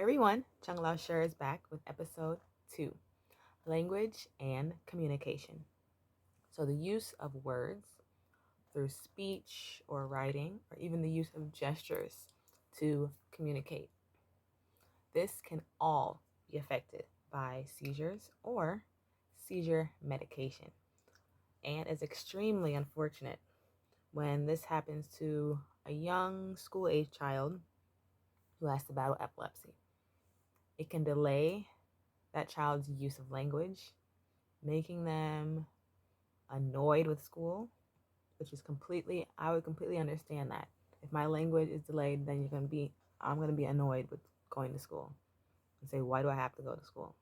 Hi everyone, Chóng Lǎoshī is back with episode 2, Language and Communication. So the use of words through speech or writing, or even the use of gestures to communicate. This can all be affected by seizures or seizure medication, and is extremely unfortunate when this happens to a young school-age child who has to battle epilepsy. It can delay that child's use of language, making them annoyed with school, which is I would completely understand that. If my language is delayed, then I'm going to be annoyed with going to school and say, why do I have to go to school?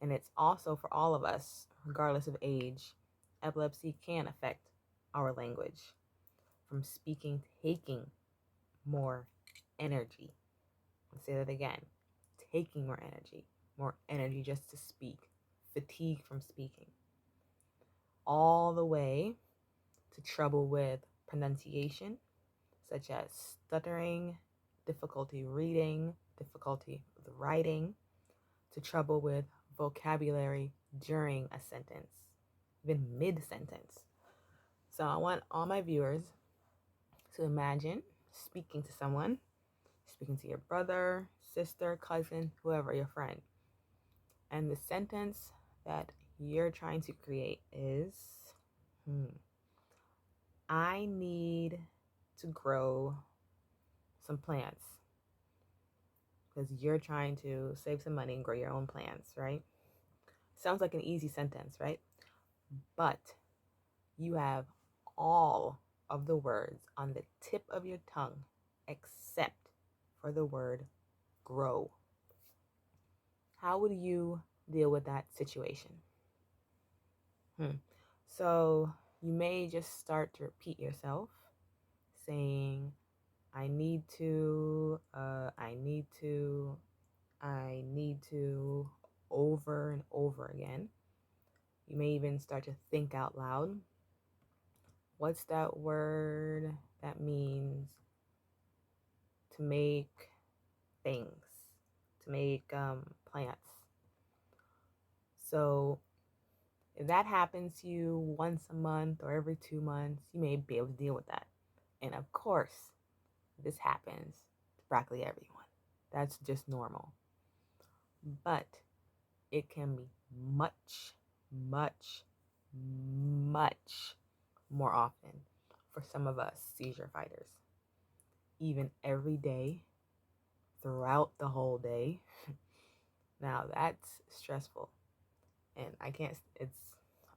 And it's also for all of us, regardless of age, epilepsy can affect our language from speaking, taking more energy. I'll say that again, taking more energy just to speak, fatigue from speaking, all the way to trouble with pronunciation, such as stuttering, difficulty reading, difficulty with writing, to trouble with vocabulary during a sentence, even mid-sentence. So I want all my viewers to imagine speaking to someone, speaking to your brother, sister, cousin, whoever, your friend. And the sentence that you're trying to create is, I need to grow some plants, because you're trying to save some money and grow your own plants, right? Sounds like an easy sentence, right? But you have all of the words on the tip of your tongue except for the word grow. How would you deal with that situation? So you may just start to repeat yourself, saying, I need to, over and over again. You may even start to think out loud. What's that word that means to make things, to make plants? So if that happens to you once a month or every 2 months, you may be able to deal with that. And of course, this happens to practically everyone. That's just normal. But it can be much, much, much more often for some of us seizure fighters. Even every day, throughout the whole day. Now that's stressful. And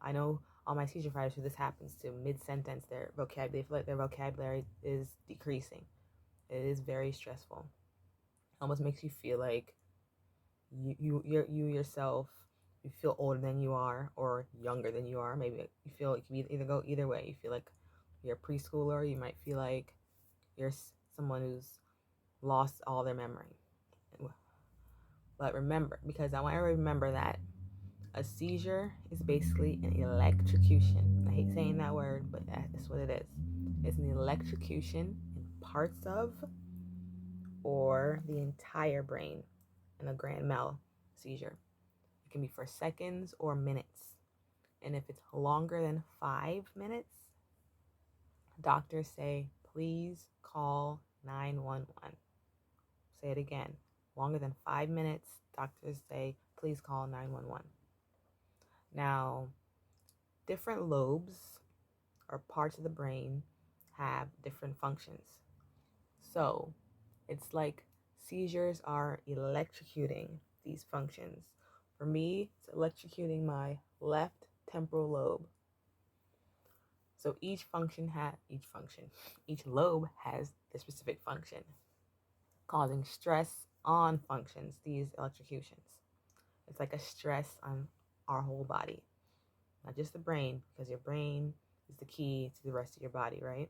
I know all my seizure fighters who this happens to mid-sentence, they feel like their vocabulary is decreasing. It is very stressful. Almost makes you feel like you yourself, you feel older than you are or younger than you are. Maybe you feel it can either go either way. You feel like you're a preschooler. You might feel like you're someone who's lost all their memory. But remember, because I want everyone to remember that a seizure is basically an electrocution. I hate saying that word, but that's what it is. It's an electrocution in parts of or the entire brain in a grand mal seizure. It can be for seconds or minutes. And if it's longer than 5 minutes, doctors say, please call 911. Say it again. Longer than 5 minutes, doctors say, please call 911. Now, different lobes or parts of the brain have different functions. So it's like seizures are electrocuting these functions. For me, it's electrocuting my left temporal lobe. So each lobe has the specific function, causing stress on functions, these electrocutions. It's like a stress on our whole body, not just the brain, because your brain is the key to the rest of your body, right?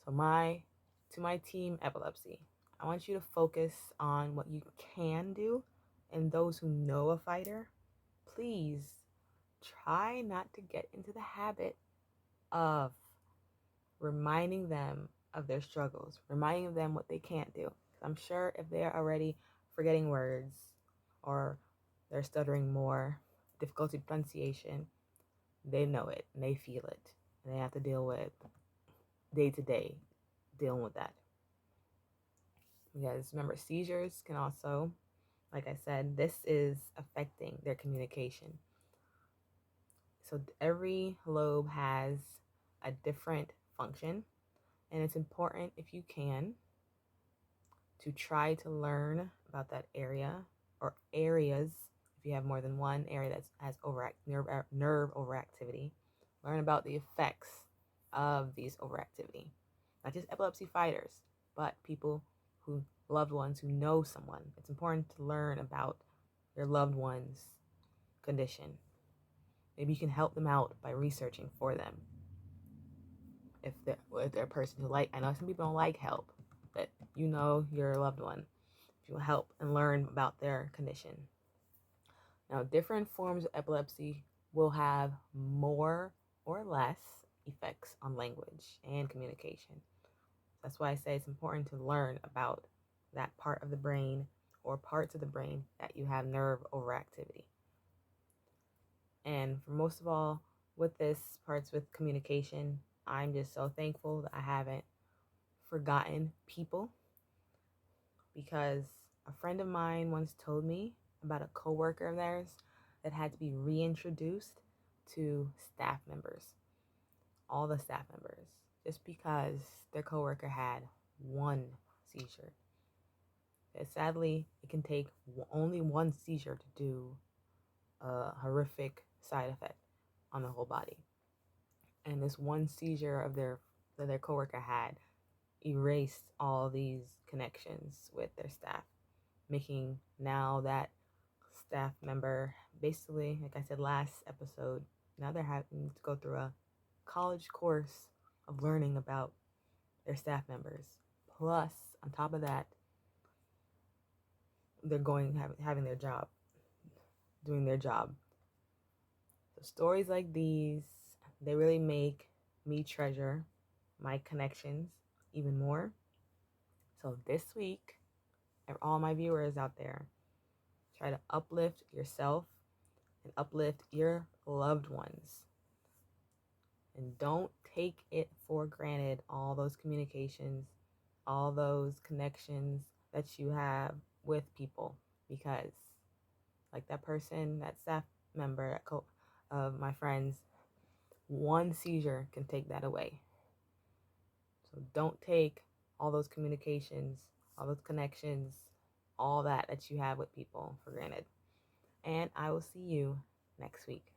So to my team epilepsy, I want you to focus on what you can do, and those who know a fighter, please try not to get into the habit of reminding them of their struggles, reminding them what they can't do. I'm sure if they're already forgetting words or they're stuttering more, difficulty pronunciation, they know it and they feel it. And they have to deal with day to day dealing with that. Because remember, seizures can also, like I said, this is affecting their communication. So every lobe has a different function, and it's important, if you can, to try to learn about that area or areas. If you have more than one area that has nerve overactivity, learn about the effects of these overactivity. Not just epilepsy fighters, but people who, loved ones who know someone. It's important to learn about your loved one's condition. Maybe you can help them out by researching for them. If they're a person who I know some people don't like help, but you know your loved one. If you will help and learn about their condition. Now, different forms of epilepsy will have more or less effects on language and communication. That's why I say it's important to learn about that part of the brain or parts of the brain that you have nerve overactivity. And for most of all, with this parts with communication, I'm just so thankful that I haven't forgotten people, because a friend of mine once told me about a coworker of theirs that had to be reintroduced to staff members, all the staff members, just because their coworker had one seizure. Sadly, it can take only one seizure to do a horrific side effect on the whole body. And this one seizure of that their coworker had erased all these connections with their staff, making now that staff member, basically, like I said last episode, now they're having to go through a college course of learning about their staff members. Plus, on top of that, they're having their job, doing their job. So stories like these, they really make me treasure my connections even more. So this week, all my viewers out there, try to uplift yourself and uplift your loved ones. And don't take it for granted, all those communications, all those connections that you have with people. Because like that person, that staff member of my friends, one seizure can take that away. So don't take all those communications, all those connections, all that you have with people for granted. And I will see you next week.